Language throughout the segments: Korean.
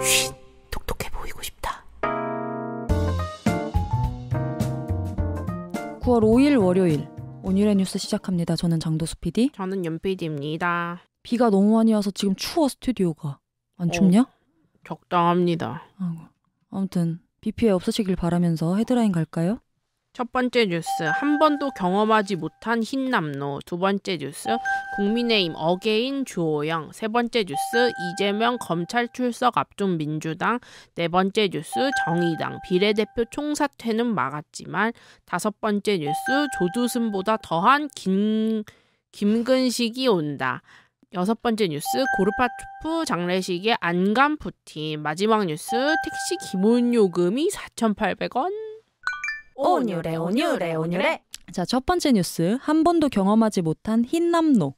쉿, 똑똑해 보이고 싶다. 9월 5일 월요일 오늘의 뉴스 시작합니다. 저는 장도수 PD. 저는 윤 PD입니다. 비가 너무 많이 와서 지금 추워 스튜디오가. 안 춥냐? 적당합니다. 아무튼 비 피해 없으시길 바라면서 헤드라인 갈까요? 첫 번째 뉴스, 한 번도 경험하지 못한 흰남노. 두 번째 뉴스, 국민의힘 어게인 주호영. 세 번째 뉴스, 이재명 검찰 출석 앞둔 민주당. 네 번째 뉴스, 정의당 비례대표 총사퇴는 막았지만. 다섯 번째 뉴스, 조두순보다 더한 김근식이 온다. 여섯 번째 뉴스, 고르바초프 장례식에 안간 푸틴. 마지막 뉴스, 택시 기본요금이 4,800원. 오뉴래. 자, 첫 번째 뉴스. 한 번도 경험하지 못한 흰남노.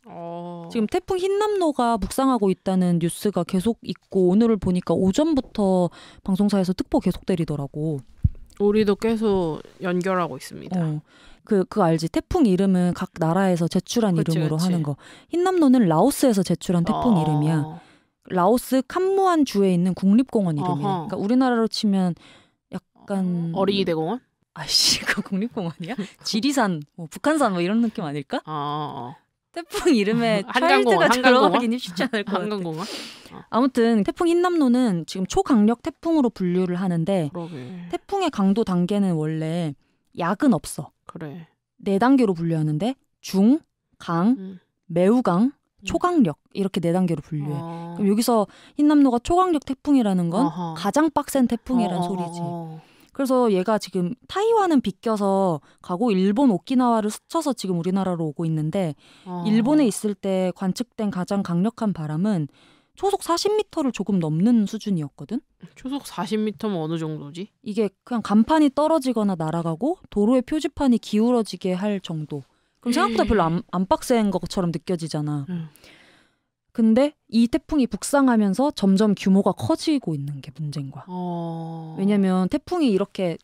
지금 태풍 흰남노가 북상하고 있다는 뉴스가 계속 있고, 오늘을 보니까 오전부터 방송사에서 특보 계속 때리더라고. 우리도 계속 연결하고 있습니다. 그거 알지? 태풍 이름은 각 나라에서 제출한 이름으로 하는 거. 흰남노는 라오스에서 제출한 태풍 이름이야. 라오스 캄무안 주에 있는 국립공원 이름이야. 그러니까 우리나라로 치면 약간 어린이 대공원? 아이씨, 그거 국립공원이야? 지리산, 북한산 이런 느낌 아닐까? 태풍 이름에 차일드가 들어가기는 쉽지 않을 것 같아. 한강공원? 아무튼 태풍 흰남노는 지금 초강력 태풍으로 분류를 하는데, 그러게. 태풍의 강도 단계는 원래 약은 없어. 그래. 4단계로 분류하는데 중, 강, 매우 강, 초강력 이렇게 4단계로 분류해. 그럼 여기서 흰남노가 초강력 태풍이라는 건 가장 빡센 태풍이란 소리지. 그래서 얘가 지금 타이완은 비껴서 가고 일본 오키나와를 스쳐서 지금 우리나라로 오고 있는데, 일본에 있을 때 관측된 가장 강력한 바람은 초속 40m를 조금 넘는 수준이었거든. 초속 40m면 어느 정도지? 이게 그냥 간판이 떨어지거나 날아가고 도로의 표지판이 기울어지게 할 정도. 그럼 생각보다 별로 안 빡센 것처럼 느껴지잖아. 근데 이 태풍이 북상하면서 점점 규모가 커지고 있는 게 문제인 거야. 왜냐면 태풍이 이렇게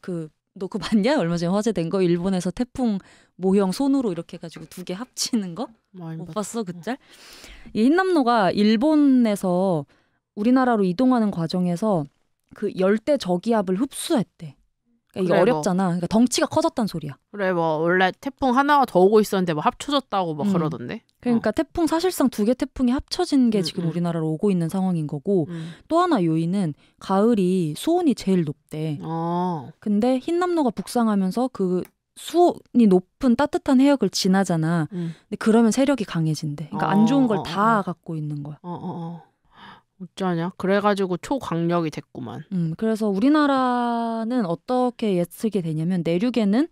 너 그거 봤냐? 얼마 전에 화제된 거? 일본에서 태풍 모형 손으로 이렇게 해가지고 2개 합치는 거? 못 봤어 그 짤? 이 흰남노가 일본에서 우리나라로 이동하는 과정에서 그 열대 저기압을 흡수했대. 그러니까 이게 어렵잖아. 그러니까 덩치가 커졌단 소리야. 그래, 원래 태풍 하나가 더 오고 있었는데 합쳐졌다고 그러던데. 그러니까 태풍 사실상 2개 태풍이 합쳐진 게 지금 우리나라로 오고 있는 상황인 거고, 또 하나 요인은 가을이 수온이 제일 높대. 근데 흰남노가 북상하면서 그 수온이 높은 따뜻한 해역을 지나잖아. 근데 그러면 세력이 강해진대. 그러니까 안 좋은 걸 다 갖고 있는 거야. 어쩌냐? 그래가지고 초강력이 됐구만. 그래서 우리나라는 어떻게 예측이 되냐면, 내륙에는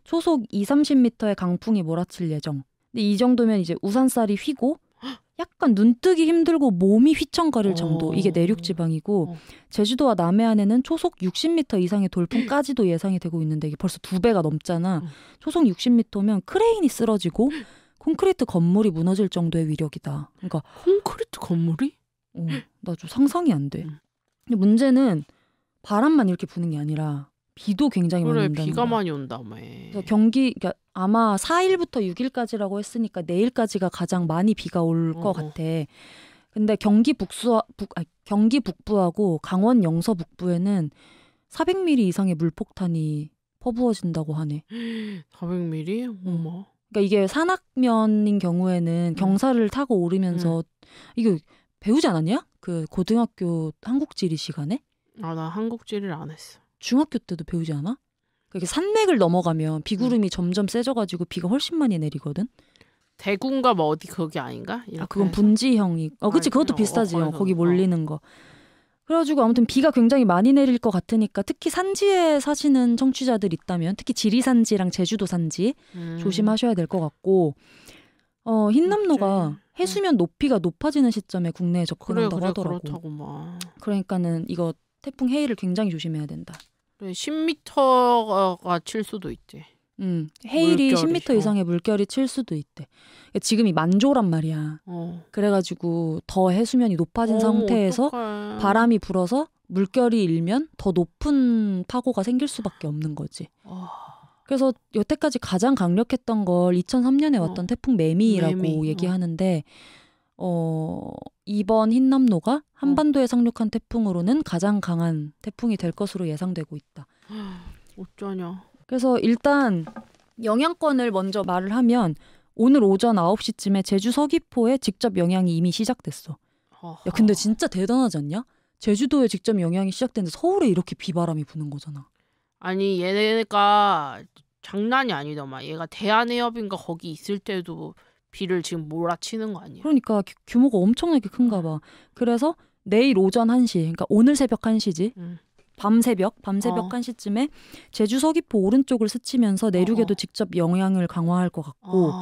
초속 20-30m의 강풍이 몰아칠 예정. 근데 이 정도면 이제 우산살이 휘고 약간 눈뜨기 힘들고 몸이 휘청거릴 정도. 이게 내륙 지방이고, 제주도와 남해안에는 초속 60m 이상의 돌풍까지도 예상이 되고 있는데, 이게 벌써 2배가 넘잖아. 초속 60m면 크레인이 쓰러지고 콘크리트 건물이 무너질 정도의 위력이다. 그러니까 콘크리트 건물이? 나 좀 상상이 안 돼. 근데 문제는 바람만 이렇게 부는 게 아니라 비도 굉장히 많이 온다는 거야. 비가 많이 온다며. 그래서 그러니까 아마 4일부터 6일까지라고 했으니까 내일까지가 가장 많이 비가 올 것 같아. 근데 경기 북부하고 강원 영서 북부에는 400mm 이상의 물폭탄이 퍼부어진다고 하네. 400mm? 어머. 그러니까 이게 산악면인 경우에는 경사를 타고 오르면서 이거 배우지 않았냐? 그 고등학교 한국지리 시간에? 나 한국지리를 안 했어. 중학교 때도 배우지 않아? 그게 산맥을 넘어가면 비구름이 점점 세져가지고 비가 훨씬 많이 내리거든. 대구인가 어디 거기 아닌가? 그건 분지형이. 그치, 그것도 비슷하지. 거기 몰리는 거. 그래가지고 아무튼 비가 굉장히 많이 내릴 것 같으니까, 특히 산지에 사시는 청취자들 있다면, 특히 지리산지랑 제주도 산지 조심하셔야 될 것 같고, 흰남노가 해수면 높이가 높아지는 시점에 국내에 접근한다고 하더라고. 그렇다고 그러니까는 이거 태풍 해일을 굉장히 조심해야 된다. 10m가 칠 수도 있지. 해일이 10m 이상의 물결이 칠 수도 있대. 지금이 만조란 말이야. 그래가지고 더 해수면이 높아진 상태에서 어떡해. 바람이 불어서 물결이 일면 더 높은 파고가 생길 수밖에 없는 거지. 그래서 여태까지 가장 강력했던 걸 2003년에 왔던 태풍 매미라고 얘기하는데, 이번 흰남노가 한반도에 상륙한 태풍으로는 가장 강한 태풍이 될 것으로 예상되고 있다. 어쩌냐. 그래서 일단 영향권을 먼저 말을 하면 오늘 오전 9시쯤에 제주 서귀포에 직접 영향이 이미 시작됐어. 야, 근데 진짜 대단하지 않냐? 제주도에 직접 영향이 시작됐는데 서울에 이렇게 비바람이 부는 거잖아. 아니 얘네가 장난이 아니더만. 얘가 대한해협인가 거기 있을 때도 비를 지금 몰아치는 거 아니야? 그러니까 규모가 엄청나게 큰가 봐. 그래서 내일 오전 1시, 그러니까 오늘 새벽 1시지. 밤새벽 1시쯤에 제주 서귀포 오른쪽을 스치면서 내륙에도 직접 영향을 강화할 것 같고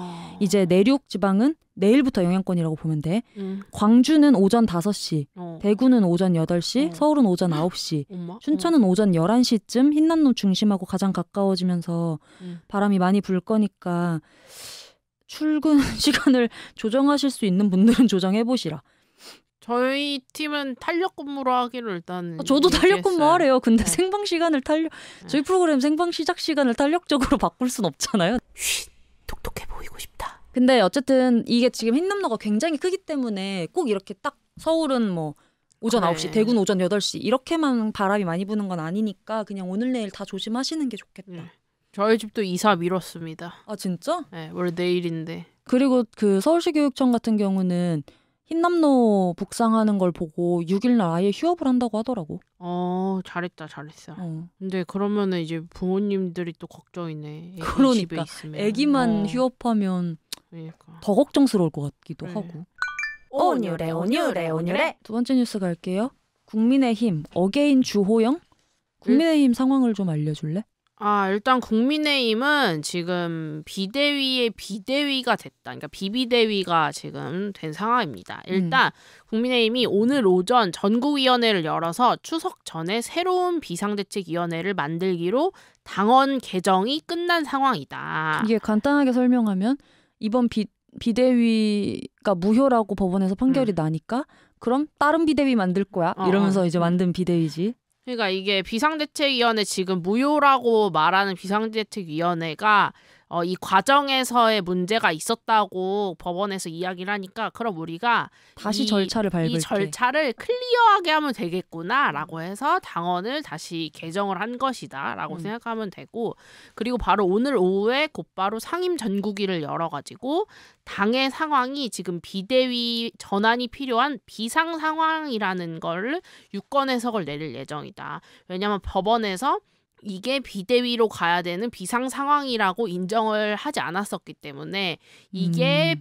이제 내륙 지방은 내일부터 영향권이라고 보면 돼. 광주는 오전 5시, 대구는 오전 8시, 서울은 오전 9시, 춘천은 오전 11시쯤 흰남노 중심하고 가장 가까워지면서 바람이 많이 불 거니까 출근 시간을 조정하실 수 있는 분들은 조정해보시라. 저희 팀은 탄력 근무로 하기로 일단 저도 탄력 근무하래요. 근데 네. 생방 시간을 저희 프로그램 생방 시작 시간을 탄력적으로 바꿀 순 없잖아요. 쉿, 똑똑해 보이고 싶다. 근데 어쨌든 이게 지금 흰남노가 굉장히 크기 때문에 꼭 이렇게 딱 서울은 뭐 오전 9시, 대구는 오전 8시 이렇게만 바람이 많이 부는 건 아니니까 그냥 오늘 내일 다 조심하시는 게 좋겠다. 저희 집도 이사 미뤘습니다. 아 진짜? 네, 원래 내일인데. 그리고 그 서울시 교육청 같은 경우는 흰남노 북상하는 걸 보고 6일날 아예 휴업을 한다고 하더라고. 잘했어. 근데 그러면은 이제 부모님들이 또 걱정이네. 애기 그러니까 집에 있으면. 애기만 휴업하면 그러니까. 더 걱정스러울 것 같기도 하고. 오뉴래. 두 번째 뉴스 갈게요. 국민의힘 어게인 주호영? 국민의힘 상황을 좀 알려줄래? 일단 국민의힘은 지금 비대위의 비대위가 됐다. 그러니까 비비대위가 지금 된 상황입니다. 일단 국민의힘이 오늘 오전 전국위원회를 열어서 추석 전에 새로운 비상대책위원회를 만들기로 당원 개정이 끝난 상황이다. 이게 간단하게 설명하면 이번 비대위가 무효라고 법원에서 판결이 나니까 그럼 다른 비대위 만들 거야 이러면서 이제 만든 비대위지. 그러니까 이게 비상대책위원회 지금 무효라고 말하는 비상대책위원회가 이 과정에서의 문제가 있었다고 법원에서 이야기를 하니까 그럼 우리가 다시 절차를 밟을게. 이 절차를 클리어하게 하면 되겠구나라고 해서 당원을 다시 개정을 한 것이다라고 생각하면 되고 그리고 바로 오늘 오후에 곧바로 상임 전국위를 열어가지고 당의 상황이 지금 비대위 전환이 필요한 비상 상황이라는 걸 유권 해석을 내릴 예정이다. 왜냐하면 법원에서 이게 비대위로 가야 되는 비상 상황이라고 인정을 하지 않았었기 때문에 이게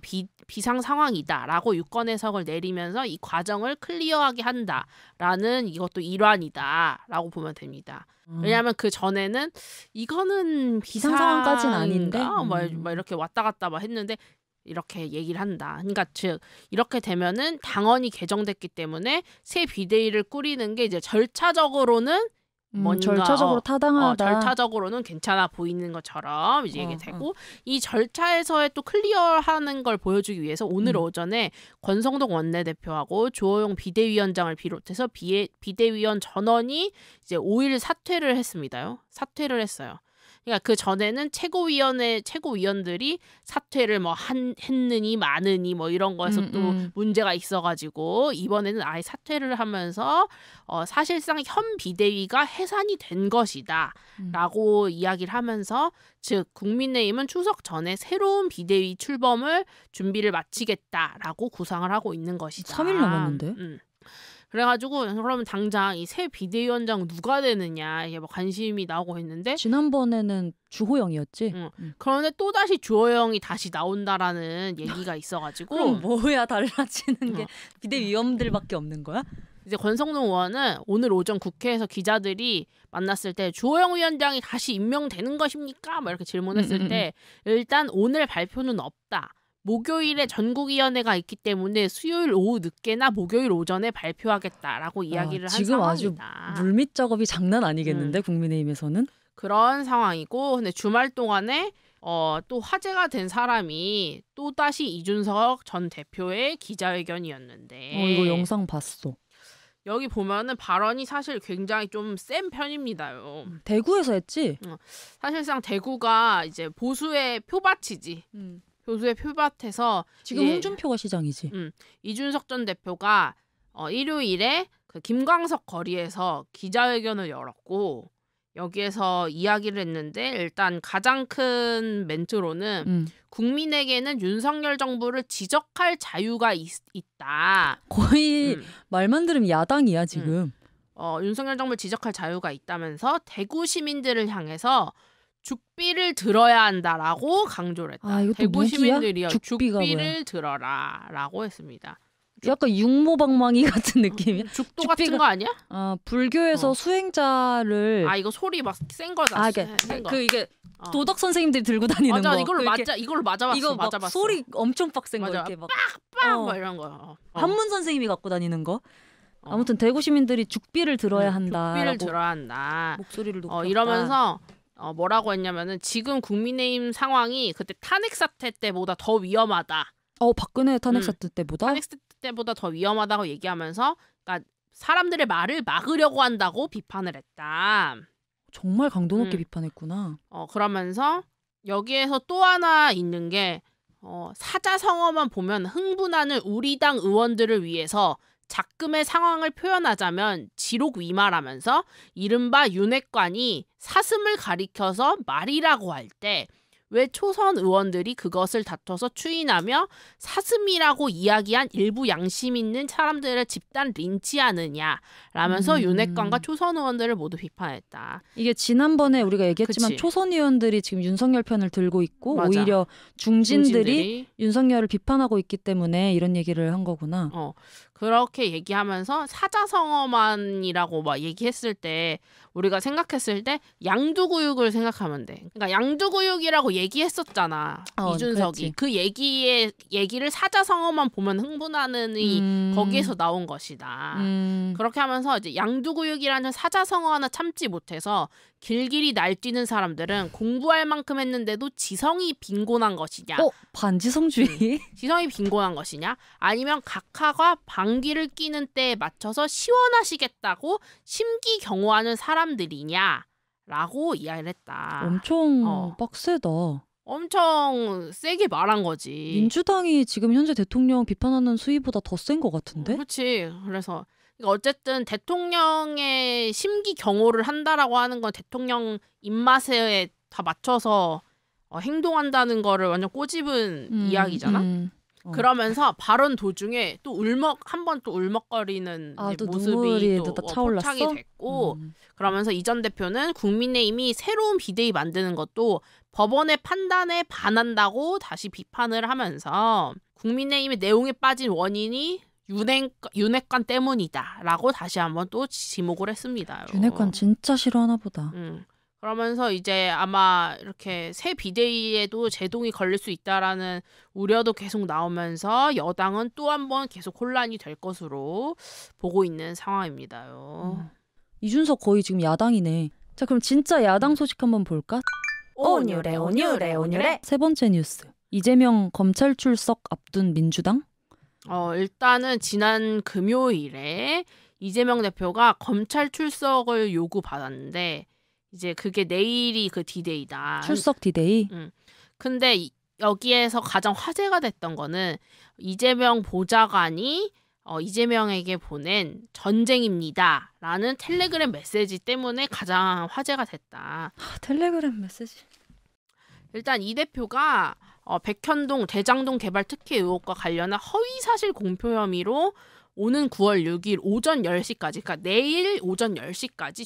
비상 상황이다라고 유권 해석을 내리면서 이 과정을 클리어하게 한다라는 이것도 일환이다라고 보면 됩니다. 왜냐하면 그 전에는 이거는 비상 상황까지는 아닌데 막 이렇게 왔다 갔다 막 했는데 이렇게 얘기를 한다. 그러니까 즉 이렇게 되면은 당원이 개정됐기 때문에 새 비대위를 꾸리는 게 이제 절차적으로는 뭔가 절차적으로 타당하다. 절차적으로는 괜찮아 보이는 것처럼 이제 얘기되고 이 절차에서의 또 클리어하는 걸 보여주기 위해서 오늘 오전에 권성동 원내대표하고 주호영 비대위원장을 비롯해서 비대위원 전원이 이제 5일 사퇴를 했습니다요. 사퇴를 했어요. 그러니까 그 전에는 최고위원들이 사퇴를 뭐 했느니 마느니 뭐 이런 거에서 또 문제가 있어가지고 이번에는 아예 사퇴를 하면서 사실상 현 비대위가 해산이 된 것이다라고 이야기를 하면서 즉 국민의힘은 추석 전에 새로운 비대위 출범을 준비를 마치겠다라고 구상을 하고 있는 것이다. 3일 남았는데? 그래가지고 그러면 당장 이 새 비대위원장 누가 되느냐 이게 뭐 관심이 나오고 있는데 지난번에는 주호영이었지. 그런데 또 다시 주호영이 다시 나온다라는 얘기가 있어가지고 그럼 뭐야 달라지는 게 비대위원들밖에 없는 거야? 이제 권성동 의원은 오늘 오전 국회에서 기자들이 만났을 때 주호영 위원장이 다시 임명되는 것입니까? 뭐 이렇게 질문했을 때 일단 오늘 발표는 없다. 목요일에 전국위원회가 있기 때문에 수요일 오후 늦게나 목요일 오전에 발표하겠다라고 이야기를 한 지금 상황이다. 아주 물밑 작업이 장난 아니겠는데 국민의힘에서는? 그런 상황이고 근데 주말 동안에 또 화제가 된 사람이 또다시 이준석 전 대표의 기자회견이었는데 이거 영상 봤어. 여기 보면은 발언이 사실 굉장히 좀 센 편입니다요. 대구에서 했지? 사실상 대구가 이제 보수의 표밭이지. 교수의 표밭에서 지금 홍준표가 시장이지. 이준석 전 대표가 일요일에 그 김광석 거리에서 기자회견을 열었고 여기에서 이야기를 했는데 일단 가장 큰 멘트로는 국민에게는 윤석열 정부를 지적할 자유가 있다. 거의 말만 들으면 야당이야 지금. 윤석열 정부를 지적할 자유가 있다면서 대구 시민들을 향해서 죽비를 들어야 한다라고 강조를 했다. 대구 시민들이요. 죽비를 들어라라고 했습니다. 약간 육모방망이 같은 느낌이야. 죽도 같은 거 아니야? 불교에서 수행자를 이거 소리 막 센 거다. 이게 도덕 선생님들이 들고 다니는 거. 이걸로 맞아봤어. 이거 막 맞아봤어. 소리 엄청 빡센 거 이렇게 막 빡빡 막 이런 거. 한문 선생님이 갖고 다니는 거. 아무튼 대구 시민들이 죽비를 들어야 한다. 죽비를 들어야 한다. 목소리를 높였다. 이러면서 뭐라고 했냐면은 지금 국민의힘 상황이 그때 탄핵 사태 때보다 더 위험하다. 박근혜 탄핵 사태 때보다? 탄핵 사태 때보다 더 위험하다고 얘기하면서 그러니까 사람들의 말을 막으려고 한다고 비판을 했다. 정말 강도 높게 비판했구나. 그러면서 여기에서 또 하나 있는 게 사자성어만 보면 흥분하는 우리 당 의원들을 위해서 작금의 상황을 표현하자면 지록 위말하면서 이른바 윤핵관이 사슴을 가리켜서 말이라고 할 때 왜 초선 의원들이 그것을 다퉈서 추인하며 사슴이라고 이야기한 일부 양심 있는 사람들을 집단 린치하느냐라면서 윤핵관과 초선 의원들을 모두 비판했다. 이게 지난번에 우리가 얘기했지만 그치. 초선 의원들이 지금 윤석열 편을 들고 있고 맞아. 오히려 중진들이 윤석열을 비판하고 있기 때문에 이런 얘기를 한 거구나. 그렇게 얘기하면서 사자성어만이라고 막 얘기했을 때 우리가 생각했을 때 양두구육을 생각하면 돼. 그러니까 양두구육이라고 얘기했었잖아. 이준석이. 그렇지. 그 얘기를 사자성어만 보면 흥분하는 거기에서 나온 것이다. 그렇게 하면서 이제 양두구육이라는 사자성어 하나 참지 못해서 길길이 날뛰는 사람들은 공부할 만큼 했는데도 지성이 빈곤한 것이냐. 반지성주의? 지성이 빈곤한 것이냐. 아니면 각하가 방귀를 뀌는 때에 맞춰서 시원하시겠다고 심기경호하는 사람들이냐라고 이야기를 했다. 엄청 빡세다. 엄청 세게 말한 거지. 민주당이 지금 현재 대통령 비판하는 수위보다 더 센 것 같은데? 그렇지. 그래서 어쨌든 대통령의 심기경호를 한다라고 하는 건 대통령 입맛에 다 맞춰서 행동한다는 거를 완전 꼬집은 이야기잖아. 그러면서 발언 도중에 또 한 번 또 울먹거리는 또 모습이 또 차올랐어? 포착이 됐고 그러면서 이 전 대표는 국민의힘이 새로운 비대위 만드는 것도 법원의 판단에 반한다고 다시 비판을 하면서 국민의힘의 내용에 빠진 원인이 윤핵관 때문이다라고 다시 한번 또 지목을 했습니다. 윤핵관 진짜 싫어하나 보다. 그러면서 이제 아마 이렇게 새 비대위에도 제동이 걸릴 수 있다라는 우려도 계속 나오면서 여당은 또 한 번 계속 혼란이 될 것으로 보고 있는 상황입니다요. 이준석 거의 지금 야당이네. 자, 그럼 진짜 야당 소식 한번 볼까? 오뉴래. 세 번째 뉴스. 이재명 검찰 출석 앞둔 민주당? 일단은 지난 금요일에 이재명 대표가 검찰 출석을 요구받았는데 이제 그게 내일이 그 디데이다. 출석 디데이? 근데 여기에서 가장 화제가 됐던 거는 이재명 보좌관이 이재명에게 보낸 전쟁입니다라는 텔레그램 메시지 때문에 가장 화제가 됐다. 텔레그램 메시지. 일단 이 대표가 백현동 대장동 개발 특혜 의혹과 관련한 허위사실 공표 혐의로 오는 9월 6일 오전 10시까지 그러니까 내일 오전 10시까지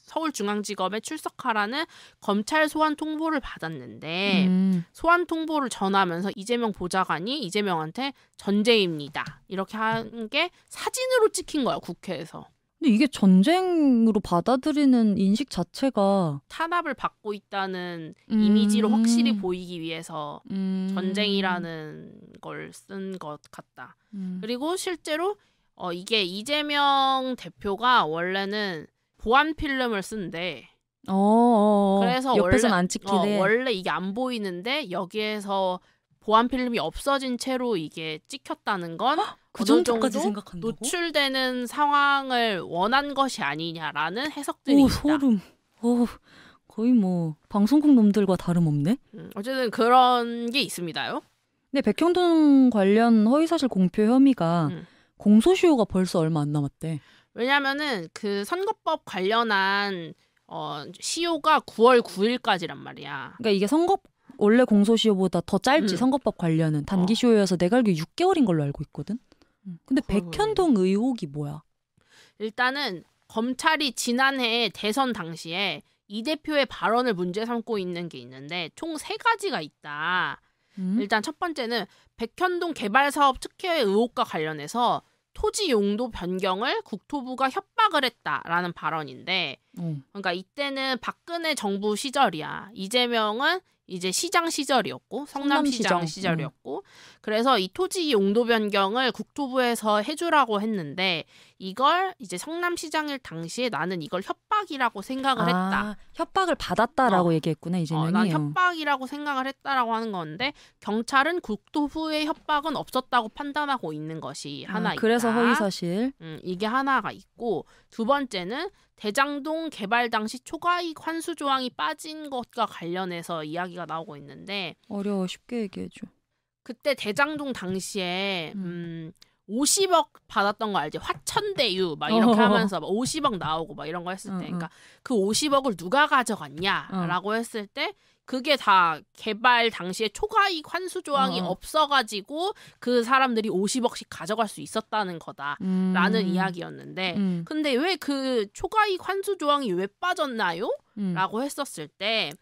서울중앙지검에 출석하라는 검찰 소환 통보를 받았는데 소환 통보를 전하면서 이재명 보좌관이 이재명한테 전쟁입니다. 이렇게 한 게 사진으로 찍힌 거야 국회에서. 근데 이게 전쟁으로 받아들이는 인식 자체가 탄압을 받고 있다는 이미지로 확실히 보이기 위해서 전쟁이라는 걸 쓴 것 같다. 그리고 실제로 이게 이재명 대표가 원래는 보안 필름을 쓴대. 그래서 옆에선 안 찍히네. 원래 이게 안 보이는데 여기에서 보안 필름이 없어진 채로 이게 찍혔다는 건 그 정도까지 생각한다고? 노출되는 상황을 원한 것이 아니냐라는 해석들이 있다. 소름. 거의 뭐 방송국 놈들과 다름없네. 어쨌든 그런 게 있습니다요. 근데 백현동 관련 허위사실 공표 혐의가 공소시효가 벌써 얼마 안 남았대. 왜냐면은 그 선거법 관련한 시효가 9월 9일까지란 말이야. 그러니까 이게 원래 공소시효보다 더 짧지. 선거법 관련은 단기시효여서 내가 알기로 6개월인 걸로 알고 있거든. 근데 백현동 의혹이 뭐야? 일단은 검찰이 지난해 대선 당시에 이 대표의 발언을 문제 삼고 있는 게 있는데 총 3가지가 있다. 일단 첫 번째는 백현동 개발사업 특혜 의혹과 관련해서 토지 용도 변경을 국토부가 협박을 했다라는 발언인데 그러니까 이때는 박근혜 정부 시절이야. 이재명은 이제 시장 시절이었고 성남시장 시절이었고 그래서 이 토지 용도 변경을 국토부에서 해주라고 했는데 이걸 이제 성남시장일 당시에 나는 이걸 협박이라고 생각을 했다. 협박을 받았다라고 얘기했구나 이재명이. 난 협박이라고 생각을 했다라고 하는 건데 경찰은 국토부의 협박은 없었다고 판단하고 있는 것이 하나 있다. 그래서 허위사실. 이게 하나가 있고 두 번째는 대장동 개발 당시 초과이익 환수 조항이 빠진 것과 관련해서 이야기가 나오고 있는데 어려워 쉽게 얘기해줘. 그때 대장동 당시에 50억 받았던 거 알지? 화천대유 막 이렇게 하면서 막 50억 나오고 막 이런 거 했을 때 그러니까 그 50억을 누가 가져갔냐라고 했을 때 그게 다 개발 당시에 초과이익 환수 조항이 없어가지고 그 사람들이 50억씩 가져갈 수 있었다는 거다라는 이야기였는데 근데 왜 그 초과이익 환수 조항이 왜 빠졌나요? 라고 했었을 때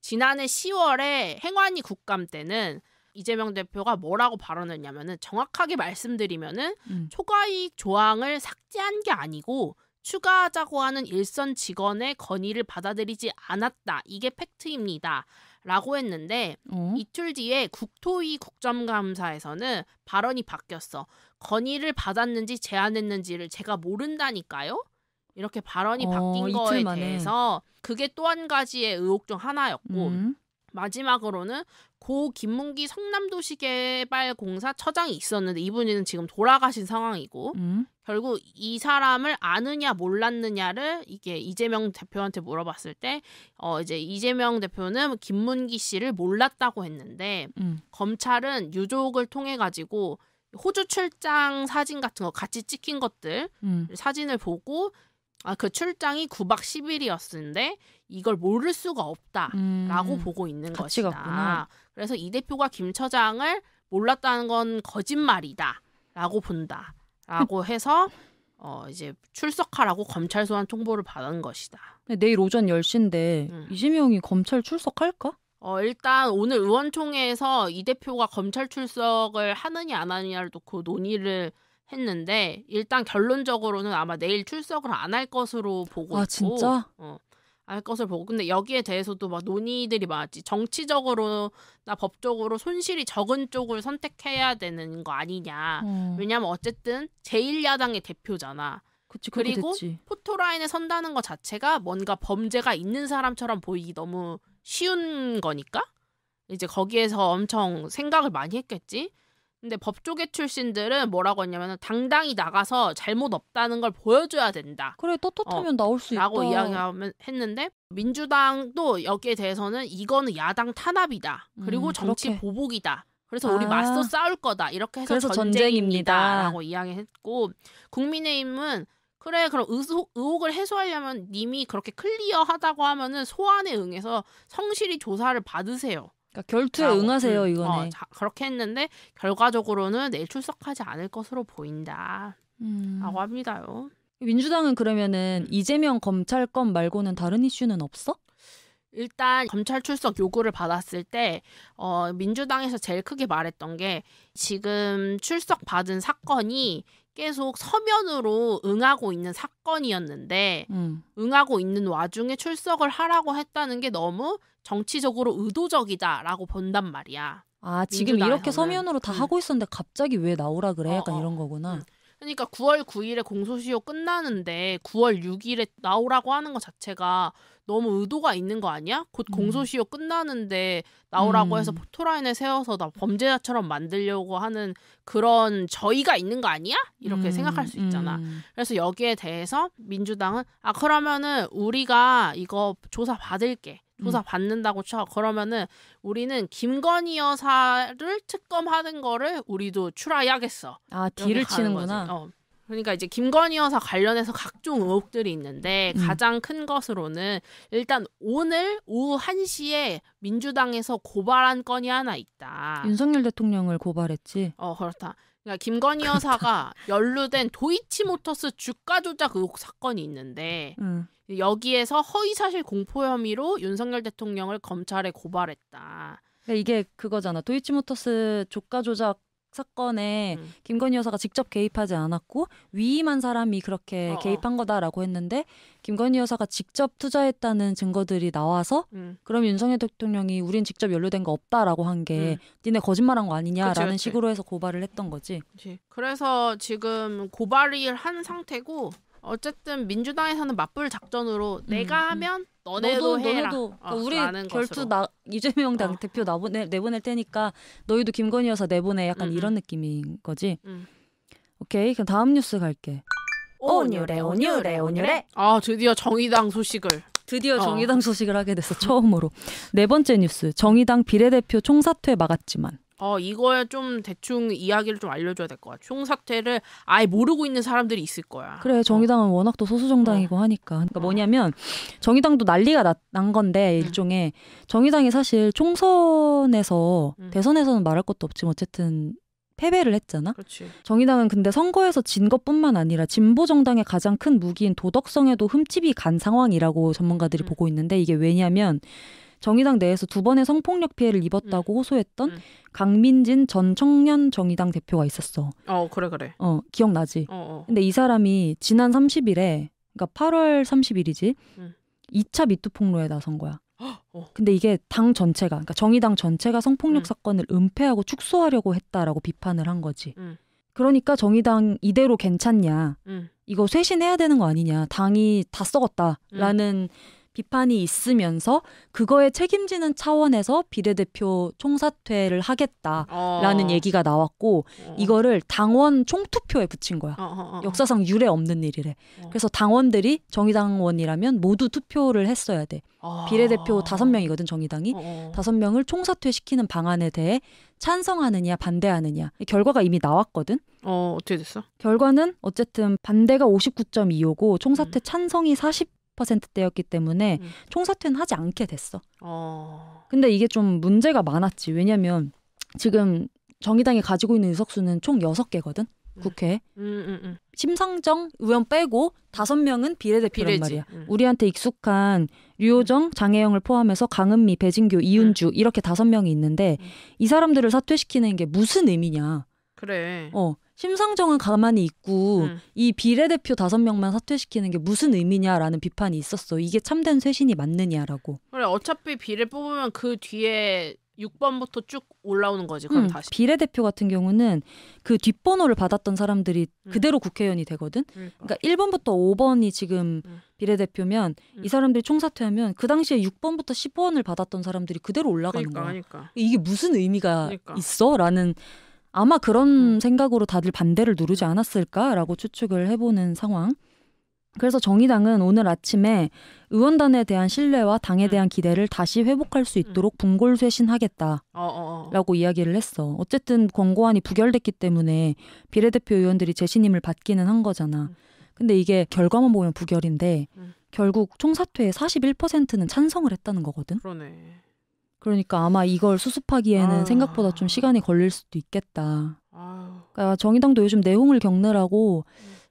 지난해 10월에 행안위 국감 때는 이재명 대표가 뭐라고 발언했냐면은 정확하게 말씀드리면은 초과이익 조항을 삭제한 게 아니고 추가하자고 하는 일선 직원의 건의를 받아들이지 않았다. 이게 팩트입니다. 라고 했는데 이틀 뒤에 국토위 국정감사에서는 발언이 바뀌었어. 건의를 받았는지 제안했는지를 제가 모른다니까요. 이렇게 발언이 바뀐 거에 대해서 그게 또 한 가지의 의혹 중 하나였고 마지막으로는 고 김문기 성남도시개발공사 처장이 있었는데 이분은 지금 돌아가신 상황이고 결국 이 사람을 아느냐 몰랐느냐를 이게 이재명 대표한테 물어봤을 때 이제 이재명 대표는 김문기 씨를 몰랐다고 했는데 검찰은 유족을 통해 가지고 호주 출장 사진 같은 거 같이 찍힌 것들 사진을 보고 그 출장이 9박 10일이었는데 이걸 모를 수가 없다라고 보고 있는 것이다. 갔구나. 그래서 이 대표가 김 처장을 몰랐다는 건 거짓말이다라고 본다라고 해서 이제 출석하라고 검찰 소환 통보를 받은 것이다. 내일 오전 10시인데 이재명이 검찰 출석할까? 일단 오늘 의원총회에서 이 대표가 검찰 출석을 하느냐 안 하느냐를 놓고 논의를 했는데 일단 결론적으로는 아마 내일 출석을 안 할 것으로 보고 있고 진짜? 할 것을 보고 근데 여기에 대해서도 막 논의들이 많았지. 정치적으로나 법적으로 손실이 적은 쪽을 선택해야 되는 거 아니냐. 왜냐하면 어쨌든 제1야당의 대표잖아. 그리고 됐지. 포토라인에 선다는 것 자체가 뭔가 범죄가 있는 사람처럼 보이기 너무 쉬운 거니까 이제 거기에서 엄청 생각을 많이 했겠지. 근데 법조계 출신들은 뭐라고 했냐면 당당히 나가서 잘못 없다는 걸 보여줘야 된다. 그래 떳떳하면 나올 수 있다. 라고 이야기했는데 민주당도 여기에 대해서는 이거는 야당 탄압이다. 그리고 정치 그렇게. 보복이다. 그래서 우리 맞서 싸울 거다. 이렇게 해서 그래서 전쟁입니다. 라고 이야기했고 국민의힘은 그래 그럼 의혹을 해소하려면 님이 그렇게 클리어하다고 하면은 소환에 응해서 성실히 조사를 받으세요. 그러니까 결투에 응하세요 이거네. 그렇게 했는데 결과적으로는 내일 출석하지 않을 것으로 보인다. 라고 합니다요. 민주당은 그러면은 이재명 검찰건 말고는 다른 이슈는 없어? 일단 검찰 출석 요구를 받았을 때 민주당에서 제일 크게 말했던 게 지금 출석 받은 사건이 계속 서면으로 응하고 있는 사건이었는데 응하고 있는 와중에 출석을 하라고 했다는 게 너무 정치적으로 의도적이다라고 본단 말이야. 지금 이렇게 서면으로 다 하고 있었는데 갑자기 왜 나오라 그래? 약간 이런 거구나. 그러니까 9월 9일에 공소시효 끝나는데 9월 6일에 나오라고 하는 것 자체가 너무 의도가 있는 거 아니야? 곧 공소시효 끝나는데 나오라고 해서 포토라인에 세워서 나 범죄자처럼 만들려고 하는 그런 저의가 있는 거 아니야? 이렇게 생각할 수 있잖아. 그래서 여기에 대해서 민주당은 그러면은 우리가 이거 조사 받을게. 조사 받는다고 쳐. 그러면은 우리는 김건희 여사를 특검하는 거를 우리도 추라이하겠어. 아, 딜을 치는구나. 그러니까 이제 김건희 여사 관련해서 각종 의혹들이 있는데 가장 큰 것으로는 일단 오늘 오후 1시에 민주당에서 고발한 건이 하나 있다. 윤석열 대통령을 고발했지. 그렇다. 그러니까 김건희 여사가 연루된 도이치모터스 주가 조작 의혹 사건이 있는데 여기에서 허위사실 공포 혐의로 윤석열 대통령을 검찰에 고발했다. 그러니까 이게 그거잖아. 도이치모터스 주가 조작 사건에 김건희 여사가 직접 개입하지 않았고 위임한 사람이 그렇게 개입한 거다라고 했는데 김건희 여사가 직접 투자했다는 증거들이 나와서 그럼 윤석열 대통령이 우린 직접 연루된 거 없다라고 한 게 니네 거짓말한 거 아니냐라는 그치. 식으로 해서 고발을 했던 거지. 그치. 그래서 지금 고발을 한 상태고 어쨌든 민주당에서는 맞불 작전으로 내가 하면 너네도 해라. 그러니까 우리 결투 이재명 당 대표 내보낼 테니까 너희도 김건희 여사 내보내 약간 이런 느낌인 거지. 오케이, 그럼 다음 뉴스 갈게. 오뉴래. 드디어 정의당 소식을. 정의당 소식을 하게 됐어. 처음으로. 네 번째 뉴스. 정의당 비례대표 총사퇴 막았지만. 이거에 좀 대충 이야기를 좀 알려줘야 될 것 같아. 총사퇴를 아예 모르고 있는 사람들이 있을 거야. 그래, 정의당은 워낙 또 소수정당이고 하니까. 그러니까 뭐냐면 정의당도 난리가 난 건데 일종의 정의당이 사실 총선에서 대선에서는 말할 것도 없지만 어쨌든 패배를 했잖아. 그렇지. 정의당은 근데 선거에서 진 것뿐만 아니라 진보 정당의 가장 큰 무기인 도덕성에도 흠집이 간 상황이라고 전문가들이 보고 있는데 이게 왜냐면 정의당 내에서 2번의 성폭력 피해를 입었다고 호소했던 강민진 전 청년 정의당 대표가 있었어. 그래. 기억나지? 근데 이 사람이 지난 30일에, 그러니까 8월 30일이지, 2차 미투 폭로에 나선 거야. 근데 이게 당 전체가, 그러니까 정의당 전체가 성폭력 사건을 은폐하고 축소하려고 했다라고 비판을 한 거지. 그러니까 정의당 이대로 괜찮냐, 이거 쇄신해야 되는 거 아니냐, 당이 다 썩었다라는 비판이 있으면서 그거에 책임지는 차원에서 비례대표 총사퇴를 하겠다라는 얘기가 나왔고 이거를 당원 총투표에 붙인 거야. 역사상 유례 없는 일이래. 그래서 당원들이 정의당원이라면 모두 투표를 했어야 돼. 비례대표 5명이거든 정의당이. 5명을 총사퇴시키는 방안에 대해 찬성하느냐 반대하느냐. 결과가 이미 나왔거든. 어떻게 됐어? 결과는 어쨌든 반대가 59.25고 총사퇴 찬성이 40%대였기 때문에 총사퇴는 하지 않게 됐어. 근데 이게 좀 문제가 많았지. 왜냐면 지금 정의당이 가지고 있는 의석수는 총 6개거든. 국회에. 심상정 의원 빼고 5명은 비례대표란 말이야. 우리한테 익숙한 류호정, 장혜영을 포함해서 강은미, 배진교, 이은주 이렇게 5명이 있는데 이 사람들을 사퇴시키는 게 무슨 의미냐. 그래. 심상정은 가만히 있고 이 비례대표 5명만 사퇴시키는 게 무슨 의미냐라는 비판이 있었어. 이게 참된 쇄신이 맞느냐라고. 그래, 어차피 비례 뽑으면 그 뒤에 6번부터 쭉 올라오는 거지. 그럼 다시. 비례대표 같은 경우는 그 뒷번호를 받았던 사람들이 그대로 국회의원이 되거든. 그러니까 1번부터 5번이 지금 비례대표면 이 사람들이 총사퇴하면 그 당시에 6번부터 10번을 받았던 사람들이 그대로 올라가는 거야. 그러니까. 이게 무슨 의미가 있어? 라는 아마 그런 생각으로 다들 반대를 누르지 않았을까라고 추측을 해보는 상황. 그래서 정의당은 오늘 아침에 의원단에 대한 신뢰와 당에 대한 기대를 다시 회복할 수 있도록 분골쇄신하겠다라고 이야기를 했어. 어쨌든 권고안이 부결됐기 때문에 비례대표 의원들이 재신임을 받기는 한 거잖아. 근데 이게 결과만 보면 부결인데 결국 총사퇴의 41%는 찬성을 했다는 거거든. 그러네. 그러니까 아마 이걸 수습하기에는 생각보다 좀 시간이 걸릴 수도 있겠다. 그러니까 정의당도 요즘 내홍을 겪느라고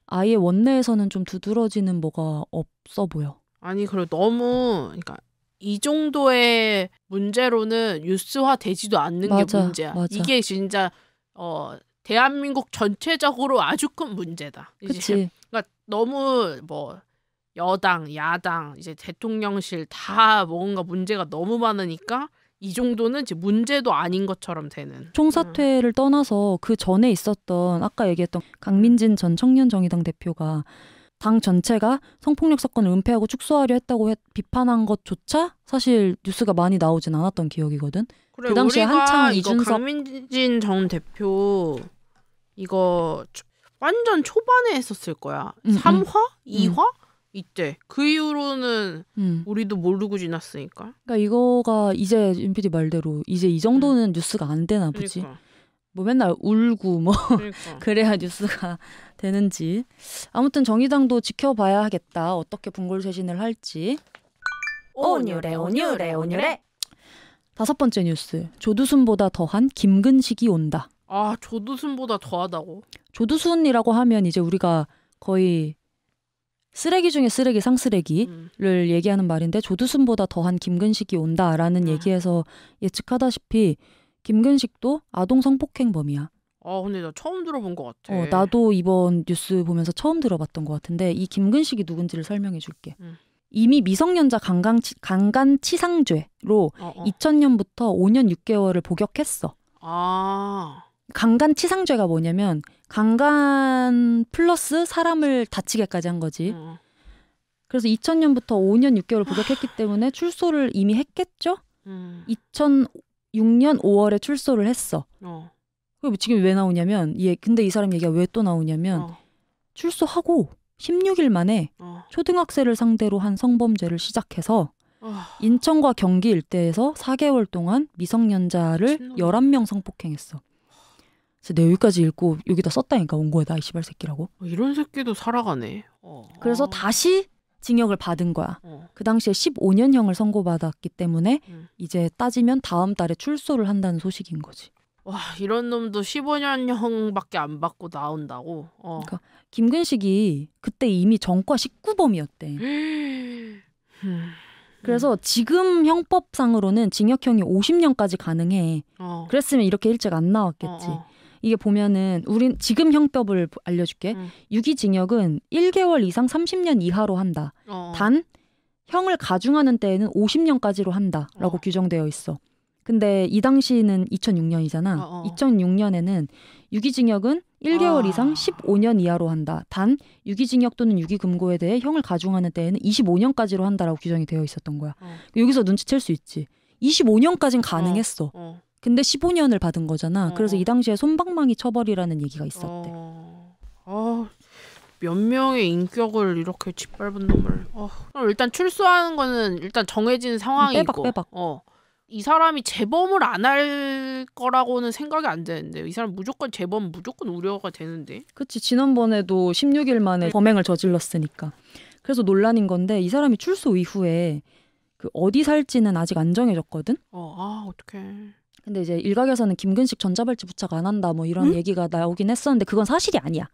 아예 원내에서는 좀 두드러지는 뭐가 없어 보여. 아니 그리고 너무 그러니까 이 정도의 문제로는 뉴스화 되지도 않는 게 문제야. 맞아. 이게 진짜 대한민국 전체적으로 아주 큰 문제다. 그치. 그러니까 너무 뭐 여당, 야당, 이제 대통령실 다 뭔가 문제가 너무 많으니까 이 정도는 이제 문제도 아닌 것처럼 되는. 총사퇴를 떠나서 그 전에 있었던 아까 얘기했던 강민진 전 청년정의당 대표가 당 전체가 성폭력 사건을 은폐하고 축소하려 했다고 비판한 것조차 사실 뉴스가 많이 나오진 않았던 기억이거든. 그래, 그 당시에 한창 이준석 강민진 전 대표 이거 완전 초반에 했었을 거야. 3화? 2화? 이때 그 이후로는 우리도 모르고 지났으니까. 그러니까 이거가 이제 윤 PD 말대로 이제 이 정도는 뉴스가 안 되나 보지. 그러니까. 뭐 맨날 울고 뭐 그러니까. 그래야 뉴스가 되는지. 아무튼 정의당도 지켜봐야 하겠다. 어떻게 분골쇄신을 할지. 온유래. 5번째 뉴스. 조두순보다 더한 김근식이 온다. 아, 조두순보다 더하다고? 조두순이라고 하면 이제 우리가 거의 쓰레기 중에 쓰레기 상쓰레기를 얘기하는 말인데 조두순보다 더한 김근식이 온다라는 얘기에서 예측하다시피 김근식도 아동 성폭행범이야. 근데 나 처음 들어본 것 같아. 나도 이번 뉴스 보면서 처음 들어봤던 것 같은데 이 김근식이 누군지를 설명해 줄게. 이미 미성년자 강간치상죄로 2000년부터 5년 6개월을 복역했어. 강간치상죄가 뭐냐면 강간 플러스 사람을 다치게까지 한 거지. 그래서 2000년부터 5년 6개월을 복역했기 때문에 출소를 이미 했겠죠? 2006년 5월에 출소를 했어. 그리고 지금 왜 나오냐면 근데 이 사람 얘기가 왜 또 나오냐면 출소하고 16일 만에 초등학생을 상대로 한 성범죄를 시작해서 인천과 경기 일대에서 4개월 동안 미성년자를 11명 성폭행했어. 그래서 내가 여기까지 읽고 여기다 썼다니까 원고에다 이 씨발 새끼라고. 이런 새끼도 살아가네. 그래서 다시 징역을 받은 거야. 그 당시에 15년형을 선고받았기 때문에 이제 따지면 다음 달에 출소를 한다는 소식인 거지. 와, 이런 놈도 15년형밖에 안 받고 나온다고? 그러니까 김근식이 그때 이미 전과 19범이었대. 그래서 지금 형법상으로는 징역형이 50년까지 가능해. 그랬으면 이렇게 일찍 안 나왔겠지. 이게 보면은 우린 지금 형법을 알려줄게. 유기징역은 1개월 이상 30년 이하로 한다. 단 형을 가중하는 때에는 50년까지로 한다라고 규정되어 있어. 근데 이 당시는 2006년이잖아. 2006년에는 유기징역은 1개월 이상 15년 이하로 한다. 단 유기징역 또는 유기금고에 대해 형을 가중하는 때에는 25년까지로 한다라고 규정이 되어 있었던 거야. 여기서 눈치챌 수 있지. 25년까지는 가능했어. 근데 15년을 받은 거잖아. 그래서 이 당시에 솜방망이 처벌이라는 얘기가 있었대. 몇 명의 인격을 이렇게 짓밟은 놈을. 그럼 일단 출소하는 거는 일단 정해진 상황이고. 빼박. 이 사람이 재범을 안 할 거라고는 생각이 안 되는데 이 사람 무조건 재범 무조건 우려가 되는데. 그치. 지난번에도 16일 만에 범행을 저질렀으니까. 그래서 논란인 건데 이 사람이 출소 이후에 그 어디 살지는 아직 안 정해졌거든. 어떡해. 근데 이제 일각에서는 김근식 전자발찌 부착 안 한다 뭐 이런 얘기가 나오긴 했었는데 그건 사실이 아니야.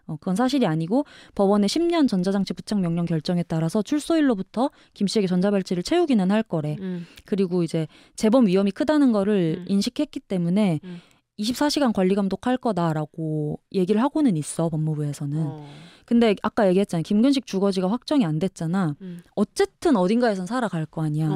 그건 사실이 아니고 법원의 10년 전자장치 부착 명령 결정에 따라서 출소일로부터 김 씨에게 전자발찌를 채우기는 할 거래. 그리고 이제 재범 위험이 크다는 거를 인식했기 때문에 24시간 관리 감독할 거다라고 얘기를 하고는 있어 법무부에서는. 근데 아까 얘기했잖아. 김근식 주거지가 확정이 안 됐잖아. 어쨌든 어딘가에선 살아갈 거 아니야.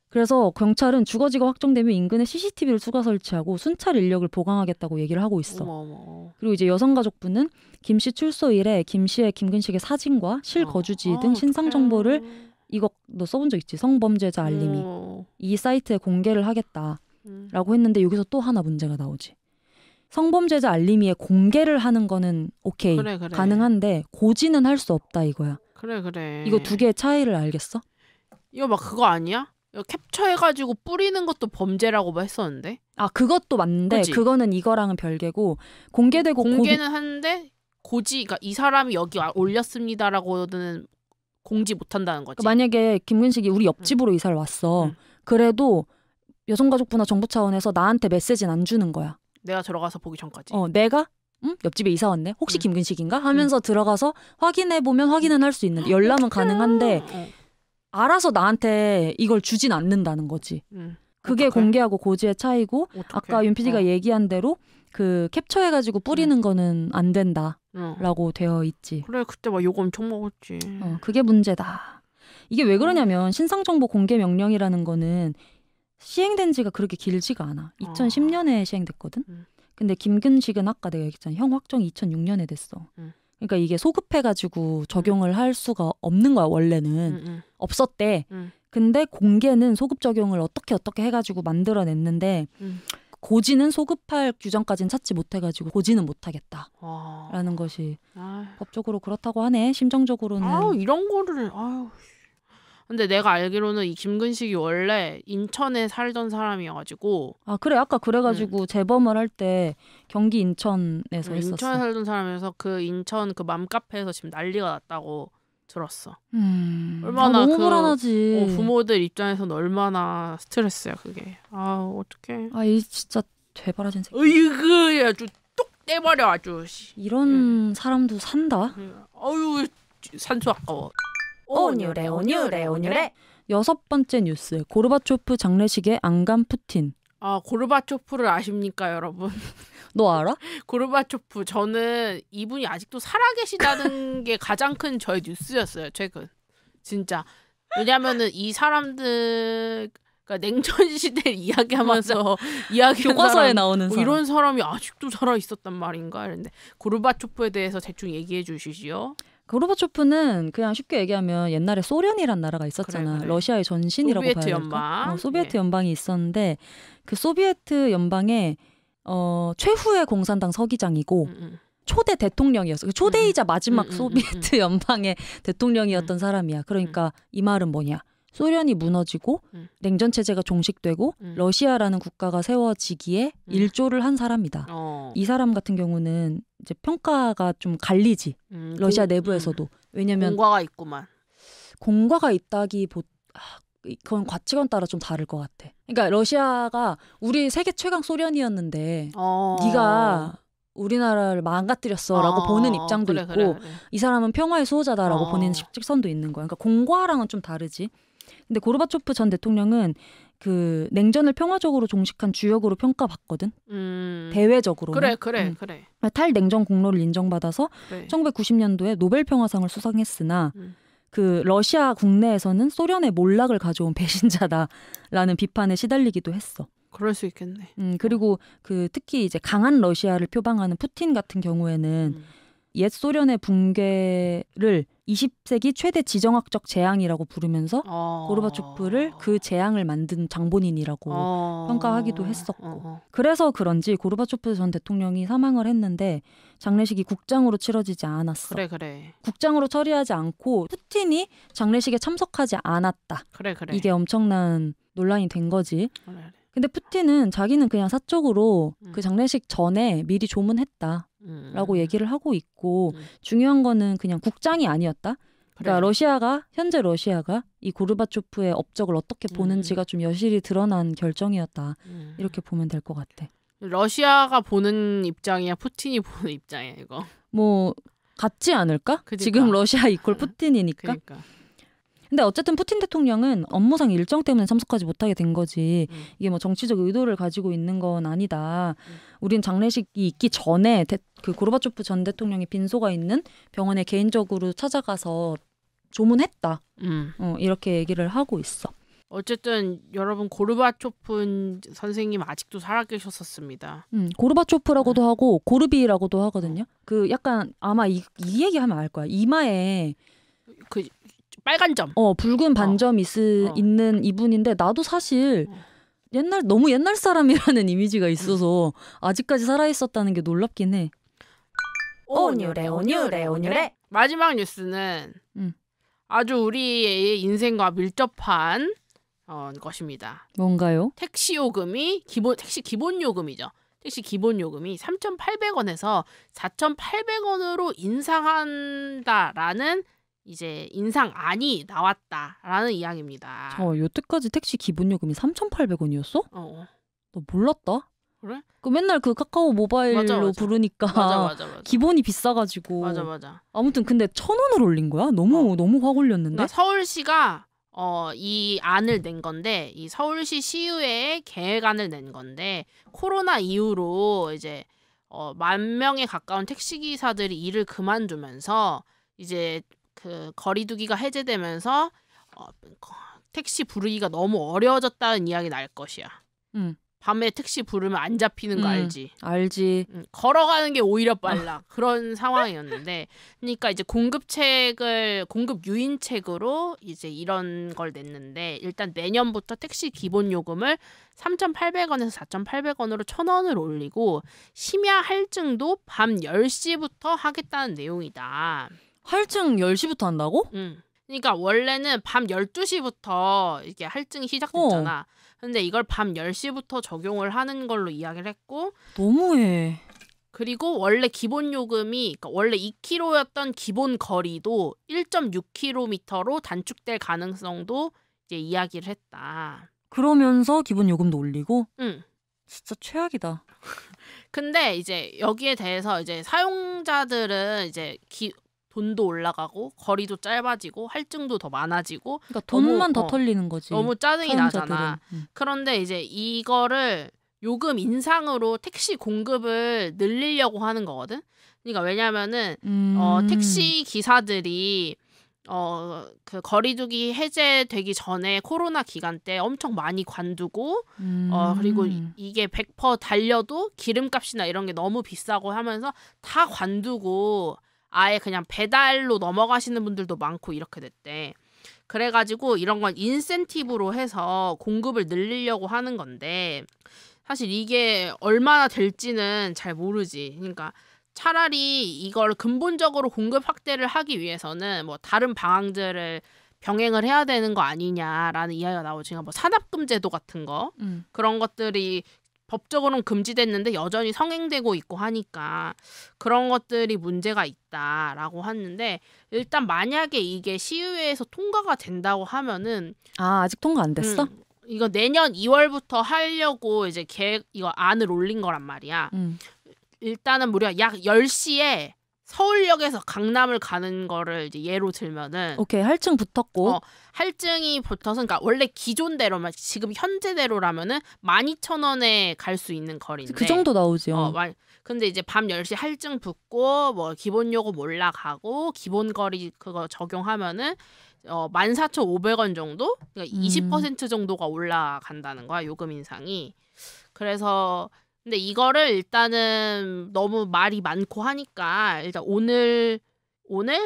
그래서 경찰은 주거지가 확정되면 인근에 CCTV를 추가 설치하고 순찰 인력을 보강하겠다고 얘기를 하고 있어. 그리고 이제 여성가족부는 김 씨 출소일에 김 씨의 김근식의 사진과 실거주지 등 신상 정보를 이거 너 써본 적 있지? 성범죄자 알림이 이 사이트에 공개를 하겠다라고 했는데 여기서 또 하나 문제가 나오지. 성범죄자 알림이에 공개를 하는 거는 오케이 그래. 가능한데 고지는 할 수 없다 이거야. 그래. 이거 두 개의 차이를 알겠어? 이거 막 그거 아니야? 이거 캡처해가지고 뿌리는 것도 범죄라고 했었는데. 그것도 맞는데 그치? 그거는 이거랑은 별개고 공개되고 공개는 하는데 그러니까 이 사람이 여기 올렸습니다라고는 공지 못한다는 거지. 그러니까 만약에 김근식이 우리 옆집으로 이사를 왔어. 그래도 여성가족부나 정부 차원에서 나한테 메시지는 안 주는 거야. 내가 들어가서 보기 전까지. 내가 옆집에 이사 왔네. 혹시 김근식인가? 하면서 들어가서 확인해보면 확인은 할 수 있는데 열람은 가능한데 알아서 나한테 이걸 주진 않는다는 거지. 그게 어떡해? 공개하고 고지의 차이고 어떡해? 아까 윤 PD가 얘기한 대로 그 캡처해가지고 뿌리는 거는 안 된다라고 되어 있지. 그래 그때 막 욕 엄청 먹었지. 그게 문제다. 이게 왜 그러냐면 신상정보 공개 명령이라는 거는 시행된 지가 그렇게 길지가 않아. 2010년에 시행됐거든. 근데 김근식은 아까 내가 얘기했잖아. 형 확정이 2006년에 됐어. 그러니까 이게 소급해가지고 적용을 할 수가 없는 거야 원래는. 없었대. 근데 공개는 소급 적용을 어떻게 해가지고 만들어냈는데 고지는 소급할 규정까지는 찾지 못해가지고 고지는 못하겠다라는 것이 법적으로 그렇다고 하네. 심정적으로는. 이런 거를 근데 내가 알기로는 이 김근식이 원래 인천에 살던 사람이어가지고. 그래 아까 그래가지고 재범을 할 때 경기 인천에서 했었어. 인천에 살던 사람이어서 그 인천 그 맘카페에서 지금 난리가 났다고 들었어. 얼마나 너무 불안하지. 부모들 입장에서는 얼마나 스트레스야 그게. 어떡해. 이 진짜 되바라진 새끼. 으이그 아주 뚝 떼버려 아주. 이런 사람도 산다. 어유 산소 아까워. 온유래. 6번째 뉴스. 고르바초프 장례식에 안 간 푸틴. 고르바초프를 아십니까 여러분? 너 알아? 고르바초프 저는 이분이 아직도 살아계시다는 게 가장 큰 저의 뉴스였어요 최근. 진짜. 왜냐면은 이 사람들 그러니까 냉전 시대를 이야기하면서 교과서에 나오는 사람. 이런 사람이 아직도 살아 있었단 말인가 이랬는데 고르바초프에 대해서 대충 얘기해 주시지요. 고르바초프는 그냥 쉽게 얘기하면 옛날에 소련이란 나라가 있었잖아. 그래. 러시아의 전신이라고 봐야 될까? 소비에트 연방. 소비에트 연방이 있었는데 그 소비에트 연방의 최후의 공산당 서기장이고 초대 대통령이었어. 초대이자 마지막 소비에트 연방의 대통령이었던 사람이야. 그러니까 이 말은 뭐냐? 소련이 무너지고 냉전 체제가 종식되고 러시아라는 국가가 세워지기에 일조를 한 사람이다. 이 사람 같은 경우는 이제 평가가 좀 갈리지. 러시아 내부에서도. 왜냐면 공과가 있구만. 공과가 있다기 그건 가치관 따라 좀 다를 것 같아. 그러니까 러시아가 우리 세계 최강 소련이었는데 네가 우리나라를 망가뜨렸어라고 보는 입장도 있고 그래. 이 사람은 평화의 수호자다라고 보는 직선도 있는 거야. 그러니까 공과랑은 좀 다르지. 근데 고르바초프 전 대통령은 그 냉전을 평화적으로 종식한 주역으로 평가받거든. 대외적으로. 그래. 탈냉전 공로를 인정받아서 그래. 1990년도에 노벨 평화상을 수상했으나 그 러시아 국내에서는 소련의 몰락을 가져온 배신자다라는 비판에 시달리기도 했어. 그럴 수 있겠네. 그리고 그 특히 이제 강한 러시아를 표방하는 푸틴 같은 경우에는 옛 소련의 붕괴를 20세기 최대 지정학적 재앙이라고 부르면서 고르바초프를 그 재앙을 만든 장본인이라고 평가하기도 했었고 그래서 그런지 고르바초프 전 대통령이 사망을 했는데 장례식이 국장으로 치러지지 않았어. 그래. 국장으로 처리하지 않고 푸틴이 장례식에 참석하지 않았다. 그래. 이게 엄청난 논란이 된 거지. 그래. 근데 푸틴은 자기는 그냥 사적으로 그 장례식 전에 미리 조문했다. 라고 얘기를 하고 있고 중요한 거는 그냥 국장이 아니었다. 그러니까 그래. 현재 러시아가 이 고르바초프의 업적을 어떻게 보는지가 좀 여실히 드러난 결정이었다. 이렇게 보면 될 것 같아. 러시아가 보는 입장이야, 푸틴이 보는 입장이야 이거. 뭐 같지 않을까? 그러니까. 지금 러시아 이퀄 푸틴이니까. 그러니까. 근데 어쨌든 푸틴 대통령은 업무상 일정 때문에 참석하지 못하게 된 거지. 이게 뭐 정치적 의도를 가지고 있는 건 아니다. 우린 장례식이 있기 전에 그 고르바초프 전 대통령의 빈소가 있는 병원에 개인적으로 찾아가서 조문했다. 이렇게 얘기를 하고 있어. 어쨌든 여러분 고르바초프 선생님 아직도 살아계셨었습니다. 고르바초프라고도 하고 고르비라고도 하거든요. 그 약간 아마 이 얘기하면 알 거야. 이마에 그 빨간 점. 붉은 반점 있는 이분인데 나도 사실 너무 옛날 사람이라는 이미지가 있어서 아직까지 살아있었다는 게 놀랍긴 해. 온유래. 마지막 뉴스는 아주 우리의 인생과 밀접한 것입니다. 뭔가요? 택시 기본 요금이죠. 택시 기본 요금이 3,800원에서 4,800원으로 인상한다라는 이제 인상안이 나왔다라는 이야기입니다. 여태까지 택시 기본 요금이 3,800원이었어? 너 몰랐다? 그래? 맨날 그 카카오 모바일로 맞아. 부르니까 맞아. 기본이 비싸가지고. 맞아. 아무튼 근데 1,000원을 올린 거야? 너무 확 올렸는데? 그러니까 서울시가 이 안을 낸 건데 이 서울시 시의회에 계획안을 낸 건데 코로나 이후로 이제 10,000명에 가까운 택시기사들이 일을 그만두면서 이제 그 거리두기가 해제되면서 택시 부르기가 너무 어려워졌다는 이야기 날 것이야. 밤에 택시 부르면 안 잡히는 거 알지? 알지. 걸어가는 게 오히려 빨라. 그런 상황이었는데, 그러니까 이제 공급 유인책으로 이제 이런 걸 냈는데, 일단 내년부터 택시 기본 요금을 3,800원에서 4,800원으로 1,000원을 올리고 심야 할증도 밤 10시부터 하겠다는 내용이다. 할증 10시부터 한다고? 그러니까 원래는 밤 12시부터 이게 할증이 시작됐잖아. 근데 이걸 밤 10시부터 적용을 하는 걸로 이야기를 했고, 너무해. 그리고 원래 기본 요금이, 그러니까 원래 2km였던 기본 거리도 1.6km로 단축될 가능성도 이제 이야기를 했다. 그러면서 기본 요금도 올리고? 응. 진짜 최악이다. 근데 이제 여기에 대해서 이제 사용자들은 이제 돈도 올라가고 거리도 짧아지고 할증도 더 많아지고, 그러니까 돈만 너무, 더 털리는 거지. 너무 짜증이 사용자들은. 나잖아. 그런데 이제 이거를 요금 인상으로 택시 공급을 늘리려고 하는 거거든. 그러니까 왜냐면은 택시 기사들이 그 거리두기 해제되기 전에 코로나 기간 때 엄청 많이 관두고 그리고 이게 100% 달려도 기름값이나 이런 게 너무 비싸고 하면서 다 관두고 아예 그냥 배달로 넘어가시는 분들도 많고 이렇게 됐대. 그래가지고 이런 건 인센티브로 해서 공급을 늘리려고 하는 건데, 사실 이게 얼마나 될지는 잘 모르지. 그러니까 차라리 이걸 근본적으로 공급 확대를 하기 위해서는 뭐 다른 방안들을 병행을 해야 되는 거 아니냐라는 이야기가 나오지. 뭐 산업금 제도 같은 거 그런 것들이 법적으로는 금지됐는데 여전히 성행되고 있고 하니까 그런 것들이 문제가 있다라고 하는데, 일단 만약에 이게 시의회에서 통과가 된다고 하면은 아직 통과 안 됐어? 이거 내년 2월부터 하려고 이제 이거 안을 올린 거란 말이야. 일단은 무려 약 10시에 서울역에서 강남을 가는 거를 이제 예로 들면은, 오케이, 할증 붙었고 할증이 붙어서, 그러니까 원래 기존대로만 지금 현재대로라면은 12,000원에 갈 수 있는 거리인데 그 정도 나오지. 근데 이제 밤 10시 할증 붙고 뭐 기본 요금 올라가고 기본 거리 그거 적용하면은 14,500원 정도? 그러니까 20% 정도가 올라간다는 거야, 요금 인상이. 그래서 근데 이거를 일단은 너무 말이 많고 하니까 일단 오늘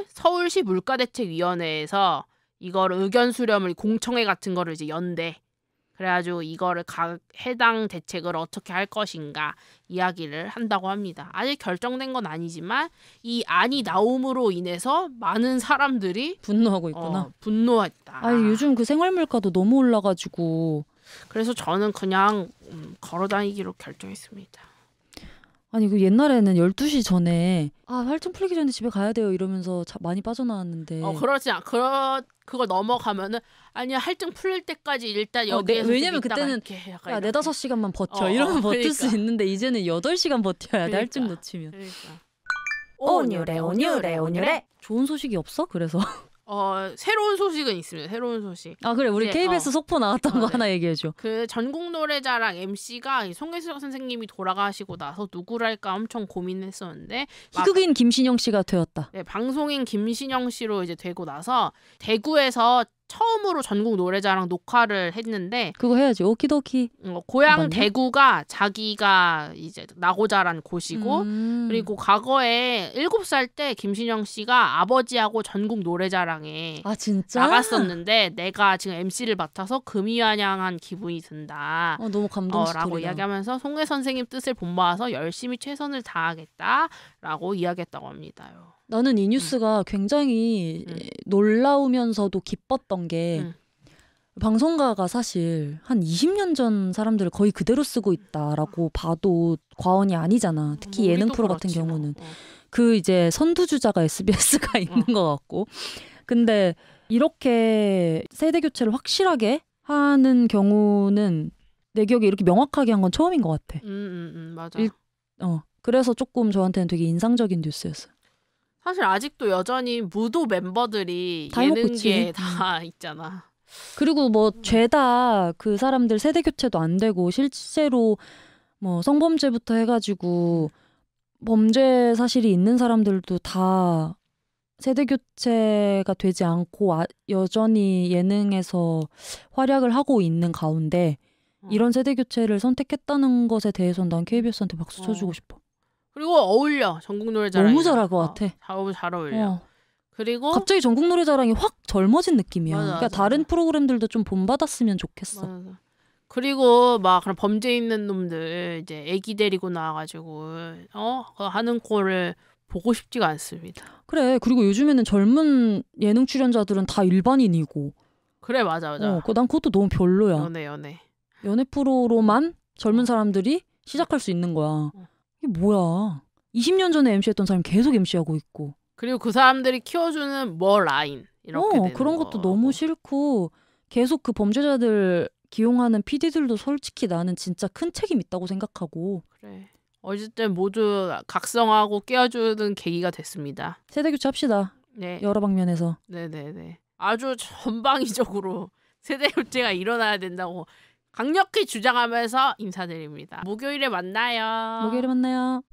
서울시 물가대책위원회에서 이걸 의견 수렴을, 공청회 같은 거를 이제 연대. 그래가지고 이거를 각 해당 대책을 어떻게 할 것인가 이야기를 한다고 합니다. 아직 결정된 건 아니지만 이 안이 나옴으로 인해서 많은 사람들이 분노하고 있구나. 분노했다. 아니, 요즘 그 생활물가도 너무 올라가지고. 그래서 저는 그냥 걸어다니기로 결정했습니다. 아니, 그 옛날에는 12시 전에 할증 풀리기 전에 집에 가야 돼요 이러면서 많이 빠져나왔는데. 그렇지 않아. 그걸 넘어가면은 아니야, 할증 풀릴 때까지 일단 여기에서 왜냐면 그때는 야, 4-5시간만 버텨 이러면 버틸 수 있는데 이제는 8시간 버텨야 돼, 할증 놓치면. 그러니까. 온유래. 좋은 소식이 없어? 그래서 새로운 소식은 있습니다. 새로운 소식. 그래, 우리 이제, KBS 속보 나왔던 거 하나 얘기해줘. 그 전국 노래자랑 MC가 송혜수 선생님이 돌아가시고 나서 누구랄까 엄청 고민했었는데 희극인 김신영 씨가 되었다. 네, 방송인 김신영 씨로 이제 되고 나서 대구에서 처음으로 전국 노래자랑 녹화를 했는데, 그거 해야지. 오키도키. 고향 맞네? 대구가 자기가 이제 나고 자란 곳이고, 그리고 과거에 7살 때 김신영 씨가 아버지하고 전국 노래자랑에 진짜? 나갔었는데 내가 지금 MC를 맡아서 금이환영한 기분이 든다. 너무 감동 스토리다. 라고 이야기하면서 송혜 선생님 뜻을 본받아서 열심히 최선을 다하겠다라고 이야기했다고 합니다요. 나는 이 뉴스가 굉장히 놀라우면서도 기뻤던 게 방송가가 사실 한 20년 전 사람들을 거의 그대로 쓰고 있다라고 봐도 과언이 아니잖아. 특히 예능 프로 같은 경우는. 그 이제 선두주자가 SBS가 있는 것 같고. 근데 이렇게 세대 교체를 확실하게 하는 경우는 내 기억에 이렇게 명확하게 한 건 처음인 것 같아. 맞아. 그래서 조금 저한테는 되게 인상적인 뉴스였어요. 사실 아직도 여전히 무도 멤버들이 다 예능계에 다 있잖아. 그리고 뭐 죄다 그 사람들 세대 교체도 안 되고 실제로 뭐 성범죄부터 해가지고 범죄 사실이 있는 사람들도 다 세대 교체가 되지 않고 여전히 예능에서 활약을 하고 있는 가운데 이런 세대 교체를 선택했다는 것에 대해서는 난 KBS한테 박수 쳐주고 싶어. 그리고 어울려 전국 노래자랑 너무 잘할 것 같아. 너무 잘 어울려. 그리고 갑자기 전국 노래자랑이 확 젊어진 느낌이야. 맞아, 그러니까 맞아. 다른 프로그램들도 좀 본받았으면 좋겠어. 맞아. 그리고 막 그런 범죄 있는 놈들 이제 애기 데리고 나와가지고 그거 하는 꼴을 보고 싶지가 않습니다. 그래. 그리고 요즘에는 젊은 예능 출연자들은 다 일반인이고. 그래 맞아. 난 그것도 너무 별로야. 연애 프로로만 젊은 사람들이 시작할 수 있는 거야. 이게 뭐야. 20년 전에 MC했던 사람이 계속 MC하고 있고. 그리고 그 사람들이 키워주는 라인 이렇게 되는 그런 것도 너무 싫고 계속 그 범죄자들 기용하는 PD들도 솔직히 나는 진짜 큰 책임 있다고 생각하고. 그래. 어쨌든 모두 각성하고 깨워주는 계기가 됐습니다. 세대교체 합시다. 네. 여러 방면에서. 네네네. 아주 전방위적으로 세대교체가 일어나야 된다고 강력히 주장하면서 인사드립니다. 목요일에 만나요. 목요일에 만나요.